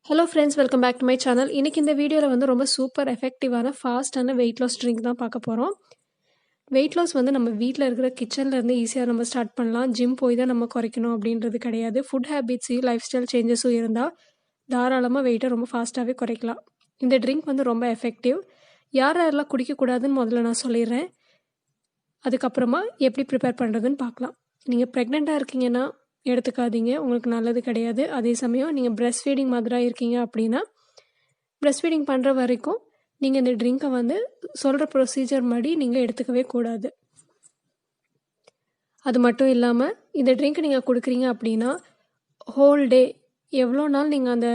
Hello friends, welcome back to my channel. இன்னைக்கு இந்த வீடியோல வந்து ரொம்ப சூப்பர் எஃபெக்டிவான ஃபாஸ்டான வெயிட் லாஸ் ட்ரிங்க் தான் பார்க்க போறோம். வெயிட் லாஸ் வந்து நம்ம வீட்ல இருக்கிற கிச்சன்ல இருந்து ஈஸியா நம்ம ஸ்டார்ட் பண்ணலாம். ஜிம் போய் தான் நம்ம குறைக்கணும் அப்படின்றது கிடையாது. ஃபுட் ஹேபிட்ஸ், லைஃப் ஸ்டைல் சேஞ்சஸும் இருந்தா தாராளமா வெயிட்டை ரொம்ப ஃபாஸ்ட்டாவே குறைக்கலாம். இந்த ட்ரிங்க் வந்து ரொம்ப எஃபெக்டிவ். யார் யாரெல்லாம் குடிக்கக்கூடாதுன்னு முதல்ல நான் சொல்லிடுறேன். அதுக்கப்புறமா எப்படி ப்ரிப்பேர் பண்ணுறதுன்னு பார்க்கலாம். நீங்கள் ப்ரெக்னெண்ட்டாக இருக்கீங்கன்னா எடுத்துக்காதீங்க, உங்களுக்கு நல்லது கிடையாது. அதே சமயம் நீங்கள் பிரெஸ்ட் ஃபீடிங் மாதிரி இருக்கீங்க அப்படின்னா பிரெஸ்ட் ஃபீடிங் பண்ணுற வரைக்கும் நீங்கள் இந்த ட்ரிங்கை வந்து சொல்கிற ப்ரொசீஜர் மாதிரி நீங்கள் எடுத்துக்கவே கூடாது. அது மட்டும் இல்லாமல் இந்த ட்ரிங்க் நீங்கள் கொடுக்குறீங்க அப்படின்னா ஹோல் டே எவ்வளோ நாள் நீங்கள் அந்த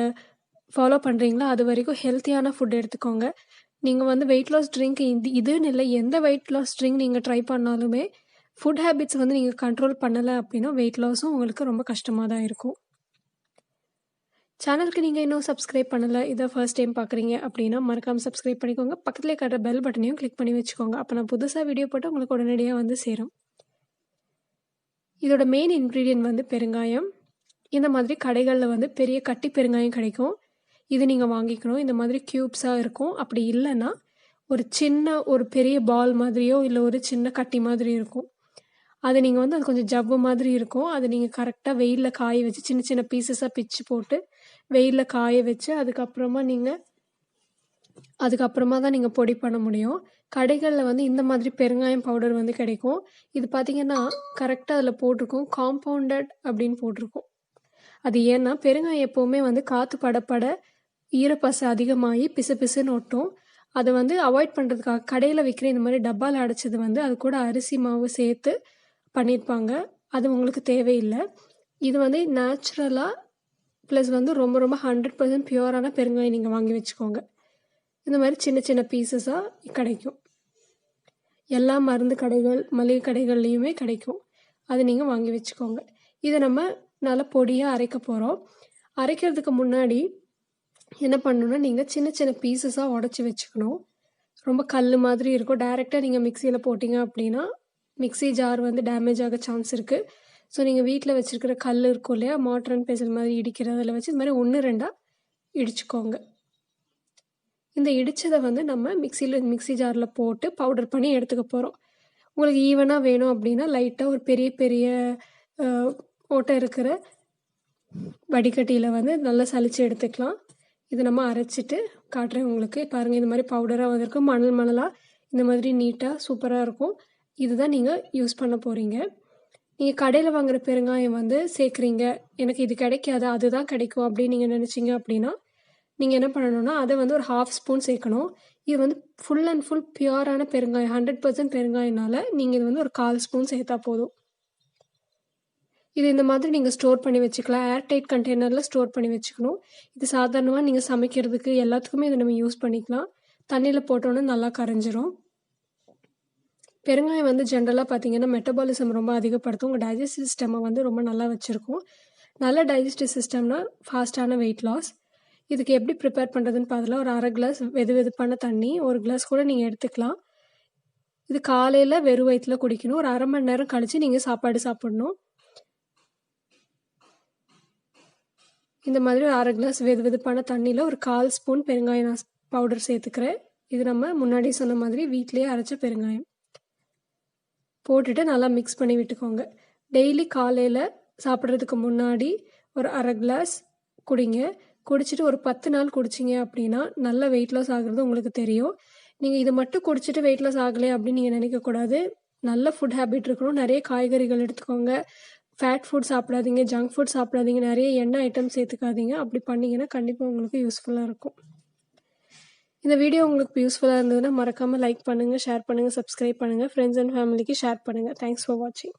ஃபாலோ பண்ணுறீங்களோ அது வரைக்கும் ஹெல்த்தியான ஃபுட் எடுத்துக்கோங்க. நீங்கள் வந்து வெயிட் லாஸ் ட்ரிங்க் இதுன்னு இல்லை, எந்த வெயிட் லாஸ் ட்ரிங்க் நீங்கள் ட்ரை பண்ணாலுமே ஃபுட் ஹேபிட்ஸ் வந்து நீங்கள் கண்ட்ரோல் பண்ணலை அப்படின்னா வெயிட் லாஸும் உங்களுக்கு ரொம்ப கஷ்டமாக தான் இருக்கும். சேனலுக்கு நீங்கள் இன்னும் சப்ஸ்கிரைப் பண்ணலை, இதை ஃபர்ஸ்ட் டைம் பார்க்குறீங்க அப்படின்னா மறக்காமல் சப்ஸ்கிரைப் பண்ணிக்கோங்க. பக்கத்துலேயே காட்டுற பெல் பட்டனையும் கிளிக் பண்ணி வச்சுக்கோங்க. அப்போ நான் புதுசாக வீடியோ போட்டு உங்களுக்கு உடனடியாக வந்து சேரும். இதோட மெயின் இன்க்ரீடியன்ட் வந்து பெருங்காயம். இந்த மாதிரி கடைகளில் வந்து பெரிய கட்டி பெருங்காயம் கிடைக்கும். இது நீங்கள் வாங்கிக்கணும். இந்த மாதிரி க்யூப்ஸாக இருக்கும். அப்படி இல்லைன்னா ஒரு பெரிய பால் மாதிரியோ இல்லை ஒரு சின்ன கட்டி மாதிரி இருக்கும். அது நீங்கள் வந்து அது கொஞ்சம் ஜவ்வு மாதிரி இருக்கும். அதை நீங்கள் கரெக்டாக வெயிலில் காய வச்சு சின்ன சின்ன பீசஸாக பிச்சு போட்டு வெயிலில் காய வச்சு அதுக்கப்புறமா தான் நீங்கள் பொடி பண்ண முடியும். கடைகளில் வந்து இந்த மாதிரி பெருங்காயம் பவுடர் வந்து கிடைக்கும். இது பார்த்திங்கன்னா கரெக்டாக அதில் போட்டிருக்கும் காம்பவுண்டட் அப்படின்னு போட்டிருக்கும். அது ஏன்னா பெருங்காயம் எப்போவுமே வந்து காற்று படப்பட ஈரப்பசை அதிகமாகி பிசு பிசுன்னு ஒட்டும். அதை வந்து அவாய்ட் பண்ணுறதுக்காக கடையில் விற்கிற இந்த மாதிரி டப்பாவில் அடைச்சது வந்து அது கூட அரிசி மாவு சேர்த்து பண்ணியிருப்பாங்க. அது உங்களுக்கு தேவையில்லை. இது வந்து நேச்சுரலாக ப்ளஸ் வந்து ரொம்ப ரொம்ப 100% பியூரான பெருங்காயம் நீங்கள் வாங்கி வச்சுக்கோங்க. இந்த மாதிரி சின்ன சின்ன பீசஸாக கிடைக்கும். எல்லா மருந்து கடைகள், மளிகை கடைகள்லேயுமே கிடைக்கும். அது நீங்கள் வாங்கி வச்சுக்கோங்க. இதை நம்ம நல்லா பொடியாக அரைக்க போகிறோம். அரைக்கிறதுக்கு முன்னாடி என்ன பண்ணணுன்னா நீங்கள் சின்ன சின்ன பீசஸாக உடச்சி வச்சுக்கணும். ரொம்ப கல் மாதிரி இருக்கும். டைரெக்டாக நீங்கள் மிக்சியில் போட்டிங்க அப்படின்னா மிக்சி ஜார் வந்து டேமேஜ் ஆக சான்ஸ் இருக்குது. ஸோ நீங்கள் வீட்டில் வச்சுருக்கிற கல் இருக்கும் இல்லையா, மார்டர் அண்ட் பெசல் மாதிரி இடிக்கிறதில் வச்சு இந்த மாதிரி 1-2 இடிச்சுக்கோங்க. இந்த இடித்ததை வந்து நம்ம மிக்சி ஜாரில் போட்டு பவுடர் பண்ணி எடுத்துக்க போகிறோம். உங்களுக்கு ஈவனாக வேணும் அப்படின்னா லைட்டாக ஒரு பெரிய பெரிய ஓட்டை இருக்கிற வடிகட்டியில் வந்து நல்லா சலித்து எடுத்துக்கலாம். இதை நம்ம அரைச்சிட்டு காட்டுறேன் உங்களுக்கு. பாருங்கள், இந்த மாதிரி பவுடராக வந்திருக்கும். மணலாக இந்த மாதிரி நீட்டாக சூப்பராக இருக்கும். இதுதான் நீங்கள் யூஸ் பண்ண போகிறீங்க. நீங்கள் கடையில் வாங்குகிற பெருங்காயம் வந்து சேர்க்குறீங்க, எனக்கு இது கிடைக்காது அதுதான் கிடைக்கும் அப்படின்னு நீங்கள் நினச்சிங்க அப்படின்னா நீங்கள் என்ன பண்ணணும்னா அதை வந்து ஒரு 1/2 ஸ்பூன் சேர்க்கணும். இது வந்து ஃபுல் அண்ட் ஃபுல் பியூரான பெருங்காயம், 100% பெருங்காயனால நீங்கள் இது வந்து ஒரு 1/4 ஸ்பூன் சேர்த்தா போதும். இது இந்த மாதிரி நீங்கள் ஸ்டோர் பண்ணி வச்சுக்கலாம். ஏர்டைட் கண்டெய்னரில் ஸ்டோர் பண்ணி வச்சுக்கணும். இது சாதாரணமாக நீங்கள் சமைக்கிறதுக்கு எல்லாத்துக்குமே இதை நம்ம யூஸ் பண்ணிக்கலாம். தண்ணியில் போட்டோன்னே நல்லா கரைஞ்சிரும். பெருங்காயம் வந்து ஜென்ரலாக பார்த்தீங்கன்னா மெட்டபாலிசம் ரொம்ப அதிகப்படுத்தும். உங்கள் டைஜஸ்டிவ் சிஸ்டமை வந்து ரொம்ப நல்லா வச்சுருக்கும். நல்ல டைஜஸ்டிவ் சிஸ்டம்னா ஃபாஸ்ட்டான வெயிட் லாஸ். இதுக்கு எப்படி ப்ரிப்பேர் பண்ணுறதுன்னு பார்க்கலாம். ஒரு 1/2 கிளாஸ் வெதுவெதுப்பான தண்ணி, 1 கிளாஸ் கூட நீங்கள் எடுத்துக்கலாம். இது காலையில் வெறும் வயிற்றில் குடிக்கணும். ஒரு 1/2 மணி நேரம் கழித்து நீங்கள் சாப்பாடு சாப்பிடணும். இந்த மாதிரி ஒரு 1/2 கிளாஸ் வெதுவெதுப்பான தண்ணியில் ஒரு 1/4 ஸ்பூன் பெருங்காயம் பவுடர் சேர்த்துக்கிறேன். இது நம்ம முன்னாடி சொன்ன மாதிரி வீட்டிலேயே அரைச்ச பெருங்காயம் போட்டுட்டு நல்லா மிக்ஸ் பண்ணி விட்டுக்கோங்க. டெய்லி காலையில் சாப்பிட்றதுக்கு முன்னாடி ஒரு 1/2 கிளாஸ் குடிங்க. குடிச்சிட்டு ஒரு 10 நாள் குடிச்சிங்க அப்படின்னா நல்ல வெயிட் லாஸ் ஆகுறது உங்களுக்கு தெரியும். நீங்கள் இது மட்டும் குடிச்சிட்டு வெயிட் லாஸ் ஆகலை அப்படின்னு நீங்கள் நினைக்கக்கூடாது. நல்ல ஃபுட் ஹேபிட் இருக்கணும். நிறைய காய்கறிகள் எடுத்துக்கோங்க. ஃபேட் ஃபுட் சாப்பிடாதீங்க, ஜங்க் ஃபுட் சாப்பிடாதீங்க, நிறைய எண்ணெய் ஐட்டம் சேர்த்துக்காதீங்க. அப்படி பண்ணிங்கன்னா கண்டிப்பாக உங்களுக்கு யூஸ்ஃபுல்லாக இருக்கும். இந்த வீடியோ உங்களுக்கு யூஸ்ஃபுல்லாக இருந்ததுன்னா மறக்காமல் லைக் பண்ணுங்கள், ஷேர் பண்ணுங்கள், சப்ஸ்கிரைப் பண்ணுங்கள், ஃப்ரெண்ட்ஸ் அண்ட் ஃபேமிலிக்கு ஷேர் பண்ணுங்கள். தேங்க்ஸ் ஃபார் வாட்சிங்.